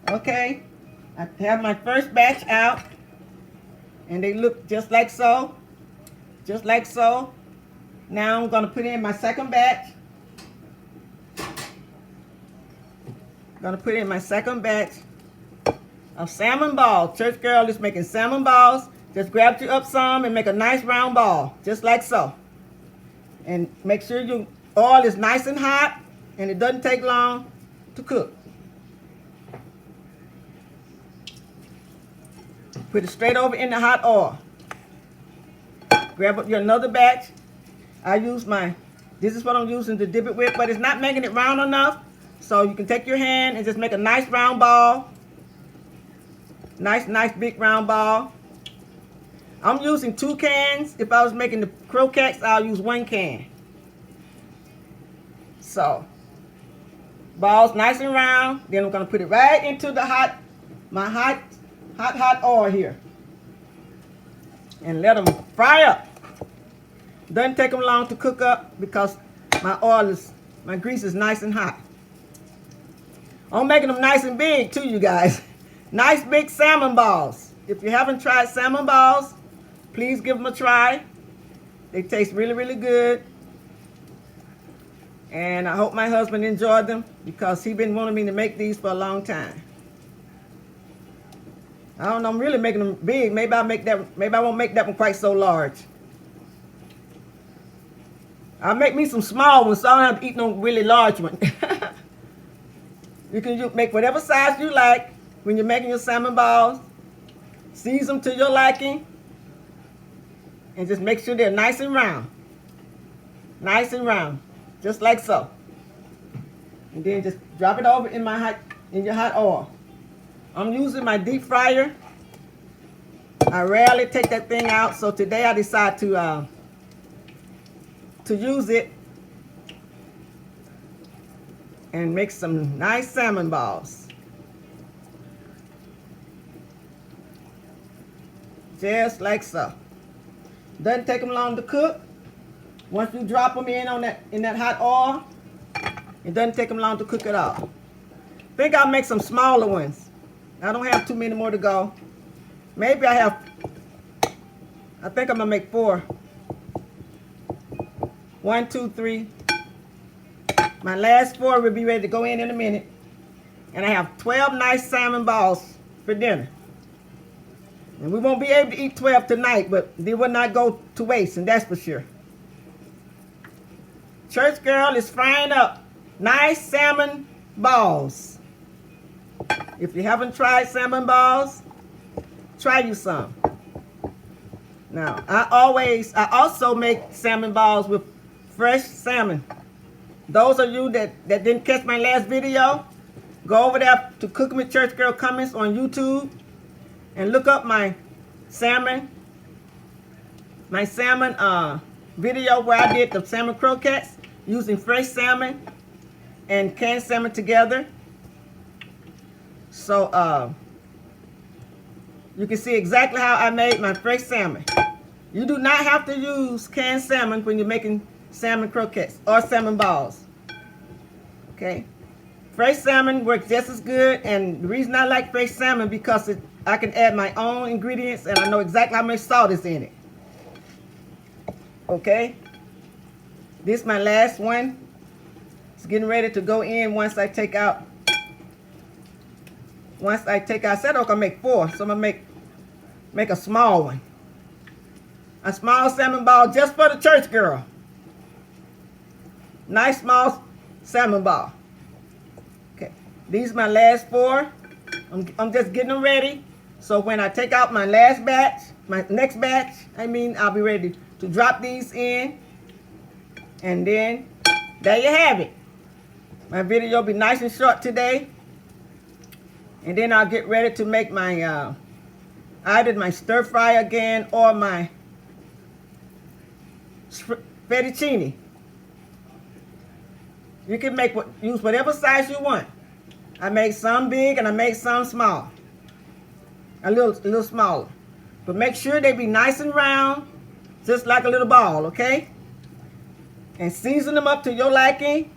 Okay, I have my first batch out, and they look just like so. Just like so. Now I'm gonna put in my second batch. Gonna put in my second batch of salmon balls. Church Girl is making salmon balls. Just grab you up some and make a nice round ball, just like so. And make sure your oil is nice and hot, and it doesn't take long to cook. Put it straight over in the hot oil. Grab up your another batch. This is what I'm using to dip it with, but it's not making it round enough. So you can take your hand and just make a nice round ball. Nice big round ball. I'm using 2 cans. If I was making the croquettes, I'll use 1 can. So, balls nice and round. Then I'm gonna put it right into the my hot oil here. And let them fry up. Doesn't take them long to cook up because my grease is nice and hot. I'm making them nice and big too, you guys. Nice big salmon balls. If you haven't tried salmon balls, please give them a try. They taste really, really good. And I hope my husband enjoyed them because he's been wanting me to make these for a long time. I don't know, I'm really making them big. Maybe I won't make that one quite so large. I'll make me some small ones so I don't have to eat no really large one. You can make whatever size you like when you're making your salmon balls. Season them to your liking. And just make sure they're nice and round. Nice and round. Just like so. And then just drop it over in your hot oil. I'm using my deep fryer. I rarely take that thing out, so today I decided to use it and make some nice salmon balls. Just like so. Doesn't take them long to cook. Once you drop them in that hot oil, it doesn't take them long to cook at all. I think I'll make some smaller ones. I don't have too many more to go. Maybe I think I'm gonna make 4. 1, 2, 3. My last 4 will be ready to go in a minute. And I have 12 nice salmon balls for dinner. And we won't be able to eat 12 tonight, but they will not go to waste, and that's for sure. Church Girl is frying up nice salmon balls. If you haven't tried salmon balls, try you some. Now, I also make salmon balls with fresh salmon. Those of you that didn't catch my last video, go over there to Cooking with Church Girl Comments on YouTube and look up my salmon video where I did the salmon croquettes using fresh salmon and canned salmon together. So you can see exactly how I made my fresh salmon. You do not have to use canned salmon when you're making salmon croquettes or salmon balls. Okay? Fresh salmon works just as good, and the reason I like fresh salmon because I can add my own ingredients and I know exactly how much salt is in it. Okay? This is my last one. It's getting ready to go in once I take out. I said I'm gonna make 4, so I'm gonna make a small one. A small salmon ball just for the church girl. Nice small salmon ball. Okay, these are my last 4. I'm just getting them ready. So when I take out my next batch, I'll be ready to drop these in. And then, there you have it. My video will be nice and short today. And then I'll get ready to make my, either my stir fry again or my fettuccine. You can use whatever size you want. I make some big and I make some small. A little smaller. But make sure they be nice and round, just like a little ball, okay? And season them up to your liking.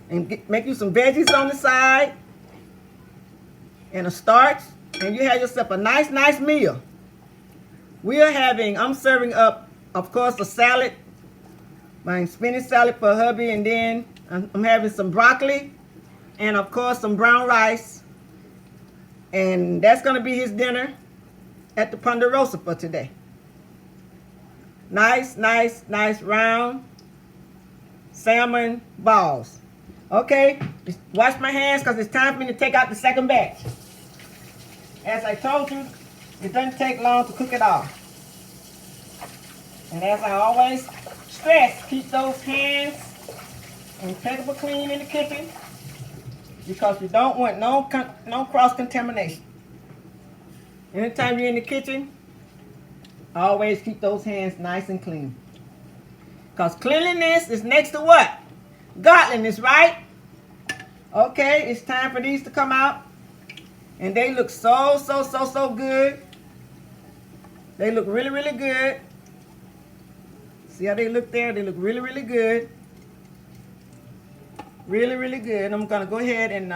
And make you some veggies on the side. and a starch, and you have yourself a nice meal. I'm serving up, of course, a salad, my spinach salad for hubby, and then I'm having some broccoli, and of course some brown rice, and that's going to be his dinner at the Ponderosa for today. Nice round salmon balls. Okay, wash my hands because it's time for me to take out the second batch. As I told you, it doesn't take long to cook it all. And as I always stress, keep those hands impeccable clean in the kitchen, because you don't want no cross-contamination. Anytime you're in the kitchen, always keep those hands nice and clean. Because cleanliness is next to what? Godliness, right? Okay, it's time for these to come out. And they look so good. They look really good. See how they look there? They look really good. Really good. I'm going to go ahead and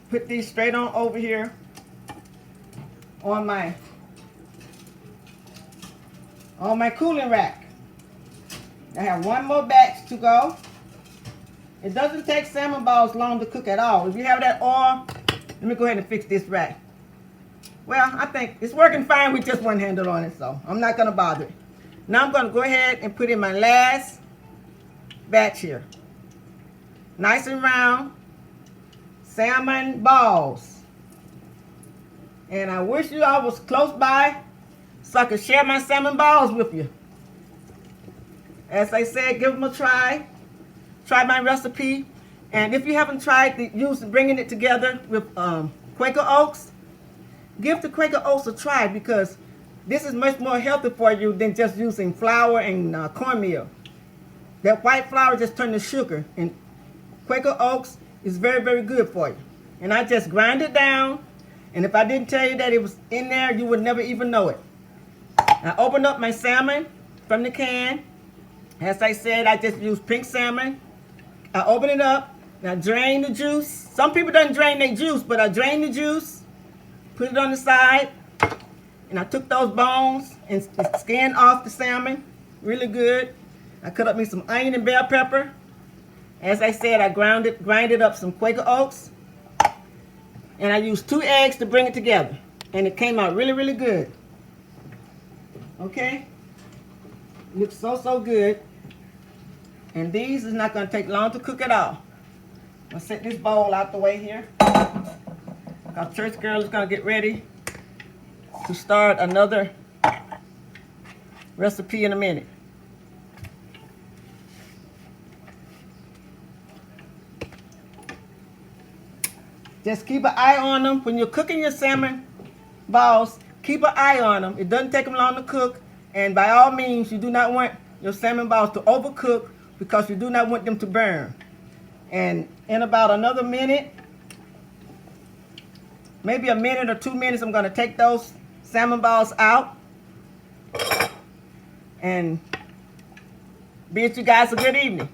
put these straight on over here on my cooling rack. I have one more batch to go. It doesn't take salmon balls long to cook at all. If you have that oil, let me go ahead and fix this rack. Well, I think it's working fine with just one handle on it, so I'm not going to bother it. Now I'm going to go ahead and put in my last batch here. Nice and round salmon balls. And I wish you all was close by so I could share my salmon balls with you. As I said, give them a try. Try my recipe. And if you haven't tried bringing it together with Quaker Oats, give the Quaker Oats a try, because this is much more healthy for you than just using flour and cornmeal. That white flour just turned to sugar, and Quaker Oats is very good for you. And I just grind it down, and if I didn't tell you that it was in there, you would never even know it. I opened up my salmon from the can. As I said, I just used pink salmon. I open it up, and I drain the juice. Some people don't drain their juice, but I drain the juice, put it on the side, and I took those bones and skinned off the salmon really good. I cut up me some onion and bell pepper. As I said, I grinded up some Quaker Oats, and I used 2 eggs to bring it together, and it came out really good. Okay, looks so good. And these is not going to take long to cook at all. I'll set this bowl out the way here, because Church Girl is going to get ready to start another recipe in a minute. Just keep an eye on them. When you're cooking your salmon balls, keep an eye on them. It doesn't take them long to cook. And by all means, you do not want your salmon balls to overcook, because you do not want them to burn. And in about another minute, maybe a minute or 2 minutes, I'm going to take those salmon balls out and bid you guys a good evening.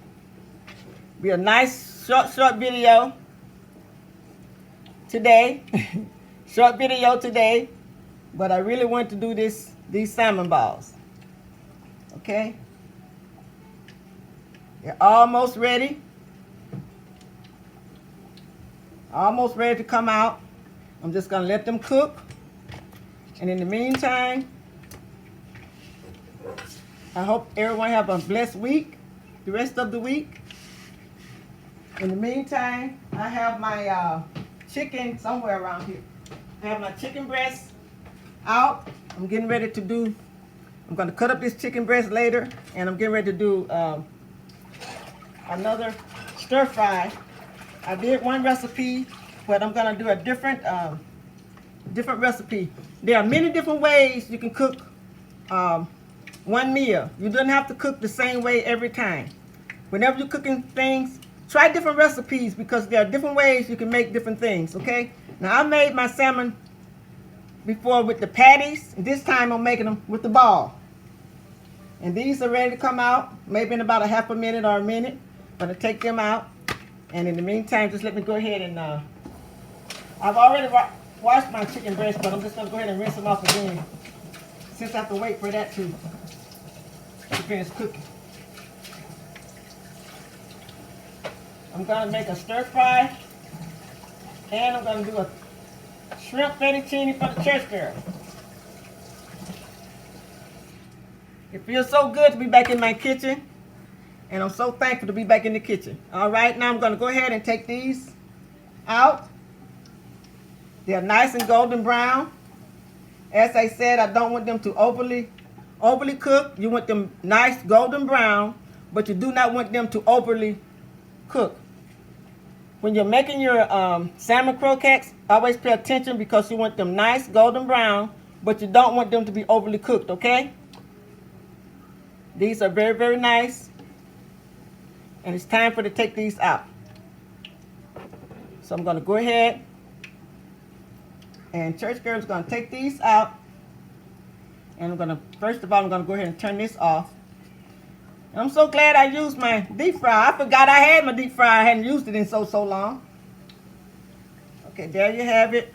Be a nice short video today. Short video today, but I really want to do these salmon balls. Okay, they're almost ready to come out. I'm just gonna let them cook, and in the meantime, I hope everyone have a blessed week, the rest of the week. In the meantime, I have my chicken somewhere around here. I have my chicken breast out. I'm getting ready to do, I'm going to cut up this chicken breast later, and I'm getting ready to do another stir fry. I did one recipe, but I'm going to do a different recipe. There are many different ways you can cook one meal. You don't have to cook the same way every time. Whenever you're cooking things, try different recipes, because there are different ways you can make different things, okay? Now, I made my salmon before with the patties, and this time I'm making them with the ball. And these are ready to come out, maybe in about a half a minute or a minute. I'm going to take them out, and in the meantime, just let me go ahead and I've already washed my chicken breast, but I'm just going to go ahead and rinse them off again, since I have to wait for that to finish cooking. I'm going to make a stir fry, and I'm going to do a shrimp fettuccine for the church girl. It feels so good to be back in my kitchen, and I'm so thankful to be back in the kitchen. All right, now I'm going to go ahead and take these out. They're nice and golden brown. As I said, I don't want them to overly cook. You want them nice golden brown, but you do not want them to overly cook. When you're making your salmon croquettes, always pay attention because you want them nice golden brown, but you don't want them to be overly cooked, okay? These are very, very nice. And it's time for to take these out. So I'm going to go ahead, and Church Girl is going to take these out. And I'm going to, first of all, I'm going to go ahead and turn this off. And I'm so glad I used my deep fryer. I forgot I had my deep fryer. I hadn't used it in so long. Okay, there you have it.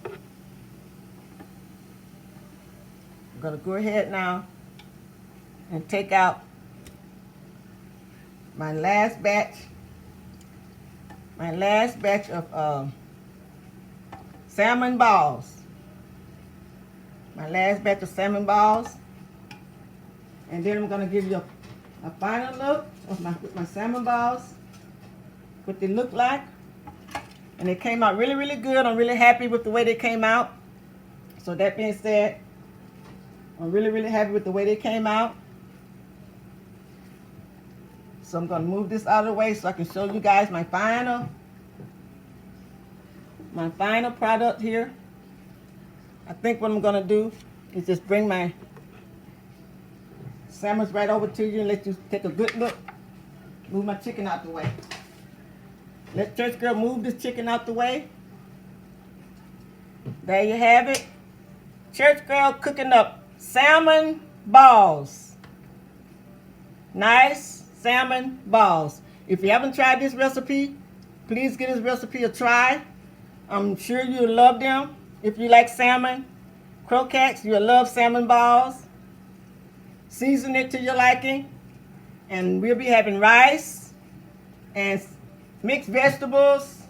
I'm going to go ahead now and take out my last batch of salmon balls. My last batch of salmon balls. And then I'm going to give you a final look of my salmon balls, what they look like. And they came out really, really good. I'm really happy with the way they came out. So that being said, I'm really, really happy with the way they came out. So I'm going to move this out of the way so I can show you guys my final product here. I think what I'm going to do is just bring my salmons right over to you and let you take a good look. Move my chicken out the way. Let Church Girl move this chicken out the way. There you have it. Church Girl cooking up salmon balls. Nice salmon balls. If you haven't tried this recipe, please give this recipe a try. I'm sure you'll love them. If you like salmon croquettes, you'll love salmon balls. Season it to your liking. And we'll be having rice and mixed vegetables.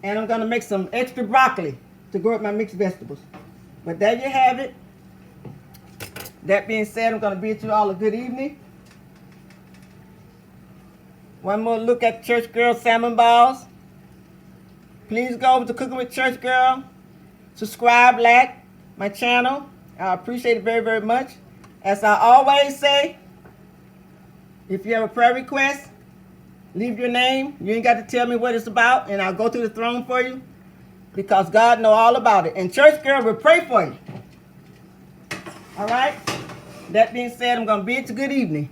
And I'm going to make some extra broccoli to go with my mixed vegetables. But there you have it. That being said, I'm going to bid you all a good evening. One more look at Church Girl salmon balls. Please go over to Cooking with Church Girl. Subscribe, like my channel. I appreciate it very, very much. As I always say, if you have a prayer request, leave your name. You ain't got to tell me what it's about, and I'll go to the throne for you because God knows all about it. And Church Girl will pray for you. All right? That being said, I'm going to bid you good evening.